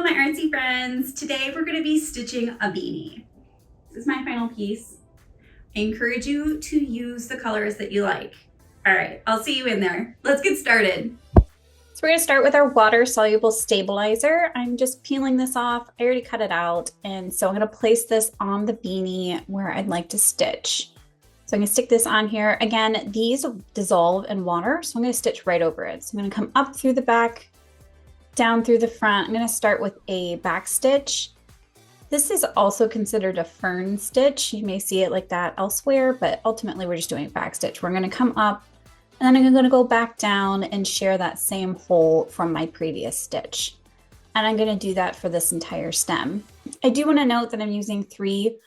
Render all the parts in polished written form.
my artsy friends. Today we're going to be stitching a beanie. This is my final piece. I encourage you to use the colors that you like. All right, I'll see you in there. Let's get started. So we're going to start with our water-soluble stabilizer. I'm just peeling this off. I already cut it out, and so I'm going to place this on the beanie where I'd like to stitch. So I'm going to stick this on here. Again, these dissolve in water, so I'm going to stitch right over it. So I'm going to come up through the back, down through the front. I'm going to start with a back stitch. This is also considered a fern stitch. You may see it like that elsewhere, but ultimately we're just doing a back stitch. We're going to come up, and then I'm going to go back down and share that same hole from my previous stitch. And I'm going to do that for this entire stem. I do want to note that I'm using 3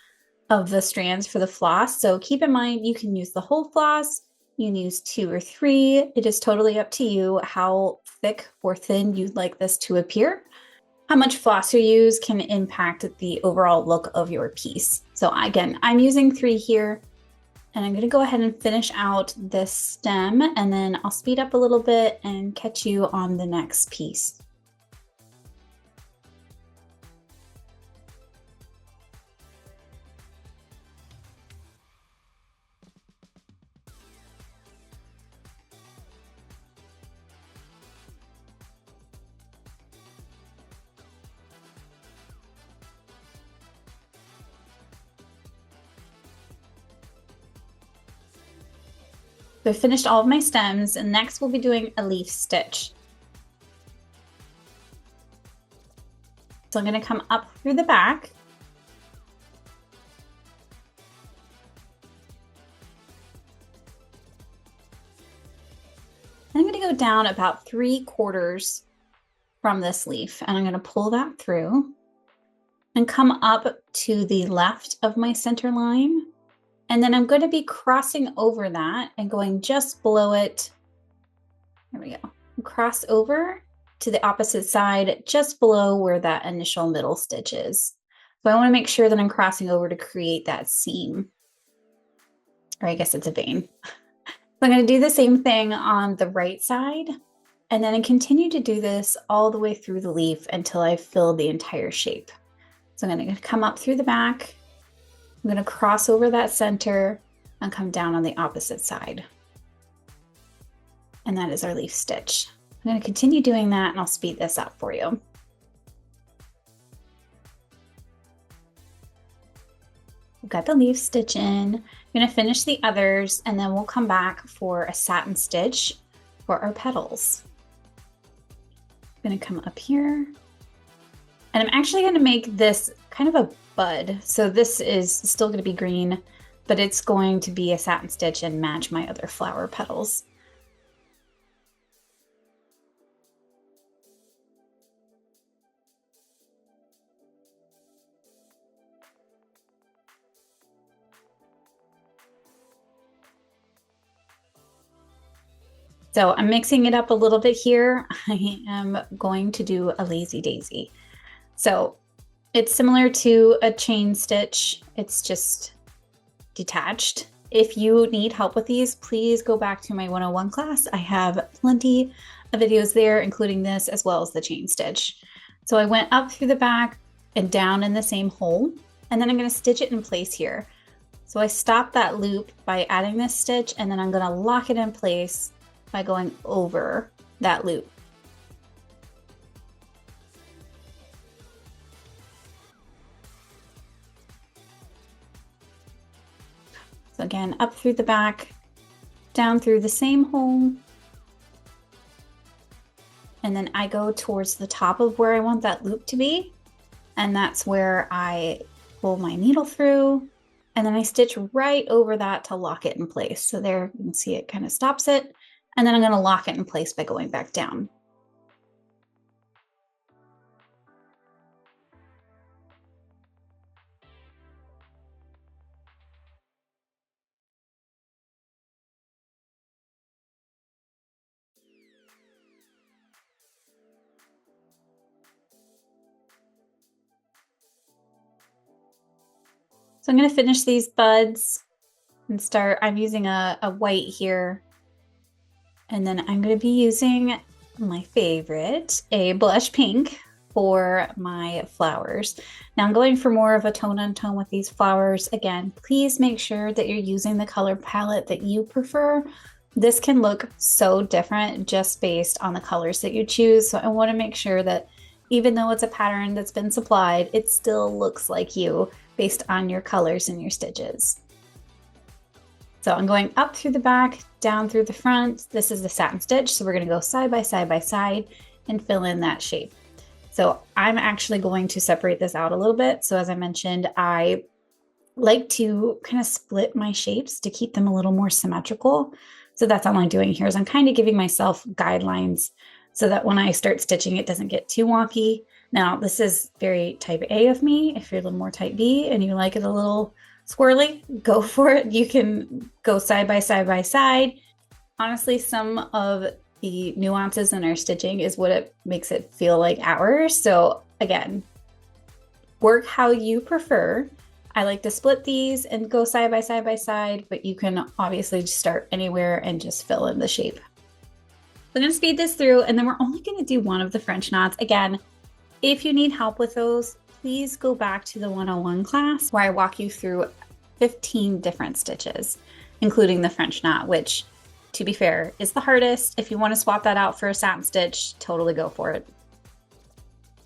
of the strands for the floss. So keep in mind, you can use the whole floss. You can use 2 or 3. It is totally up to you how thick or thin you'd like this to appear. How much floss you use can impact the overall look of your piece. So again, I'm using 3 here, and I'm going to go ahead and finish out this stem, and then I'll speed up a little bit and catch you on the next piece. So I finished all of my stems, and next we'll be doing a leaf stitch. So I'm going to come up through the back. And I'm going to go down about 3/4 from this leaf, and I'm going to pull that through and come up to the left of my center line. And then I'm going to be crossing over that and going just below it. There we go. Cross over to the opposite side, just below where that initial middle stitch is. So I want to make sure that I'm crossing over to create that seam. Or I guess it's a vein. So I'm going to do the same thing on the right side. And then I continue to do this all the way through the leaf until I fill the entire shape. So I'm going to come up through the back. I'm going to cross over that center and come down on the opposite side. And that is our leaf stitch. I'm going to continue doing that, and I'll speed this up for you. We've got the leaf stitch in. I'm going to finish the others, and then we'll come back for a satin stitch for our petals. I'm going to come up here. And I'm actually going to make this kind of a bud. So this is still going to be green, but it's going to be a satin stitch and match my other flower petals. So I'm mixing it up a little bit here. I am going to do a lazy daisy. So it's similar to a chain stitch. It's just detached. If you need help with these, please go back to my 101 class. I have plenty of videos there, including this, as well as the chain stitch. So I went up through the back and down in the same hole, and then I'm going to stitch it in place here. So I stop that loop by adding this stitch, and then I'm going to lock it in place by going over that loop. So again, up through the back, down through the same hole, and then I go towards the top of where I want that loop to be, and that's where I pull my needle through, and then I stitch right over that to lock it in place. So there you can see it kind of stops it, and then I'm going to lock it in place by going back down. So I'm going to finish these buds and start, I'm using a white here. And then I'm going to be using my favorite, a blush pink for my flowers. Now I'm going for more of a tone on tone with these flowers. Again, please make sure that you're using the color palette that you prefer. This can look so different just based on the colors that you choose. So I want to make sure that even though it's a pattern that's been supplied, it still looks like you based on your colors and your stitches. So I'm going up through the back, down through the front. This is the satin stitch, so we're going to go side by side by side and fill in that shape. So I'm actually going to separate this out a little bit. So as I mentioned, I like to kind of split my shapes to keep them a little more symmetrical. So that's all I'm doing here is I'm kind of giving myself guidelines so that when I start stitching, it doesn't get too wonky. Now, this is very type A of me. If you're a little more type B and you like it a little squirrely, go for it. You can go side by side by side. Honestly, some of the nuances in our stitching is what it makes it feel like ours. So again, work how you prefer. I like to split these and go side by side by side, but you can obviously just start anywhere and just fill in the shape. I'm going to speed this through and then we're only going to do one of the French knots. Again, if you need help with those, please go back to the 101 class where I walk you through 15 different stitches, including the French knot, which, to be fair, is the hardest. If you want to swap that out for a satin stitch, totally go for it.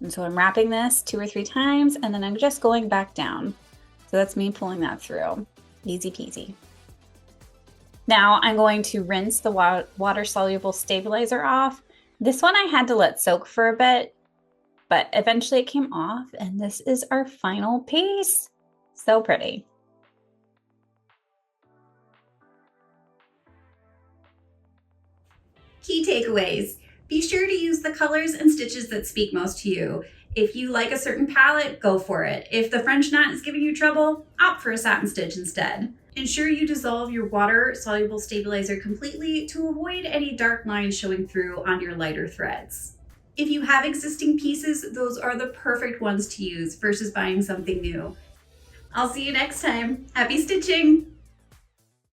And so I'm wrapping this 2 or 3 times and then I'm just going back down. So that's me pulling that through. Easy peasy. Now I'm going to rinse the water-soluble stabilizer off. This one I had to let soak for a bit, but eventually it came off and this is our final piece. So pretty. Key takeaways. Be sure to use the colors and stitches that speak most to you. If you like a certain palette, go for it. If the French knot is giving you trouble, opt for a satin stitch instead. Ensure you dissolve your water-soluble stabilizer completely to avoid any dark lines showing through on your lighter threads. If you have existing pieces, those are the perfect ones to use versus buying something new. I'll see you next time. Happy stitching!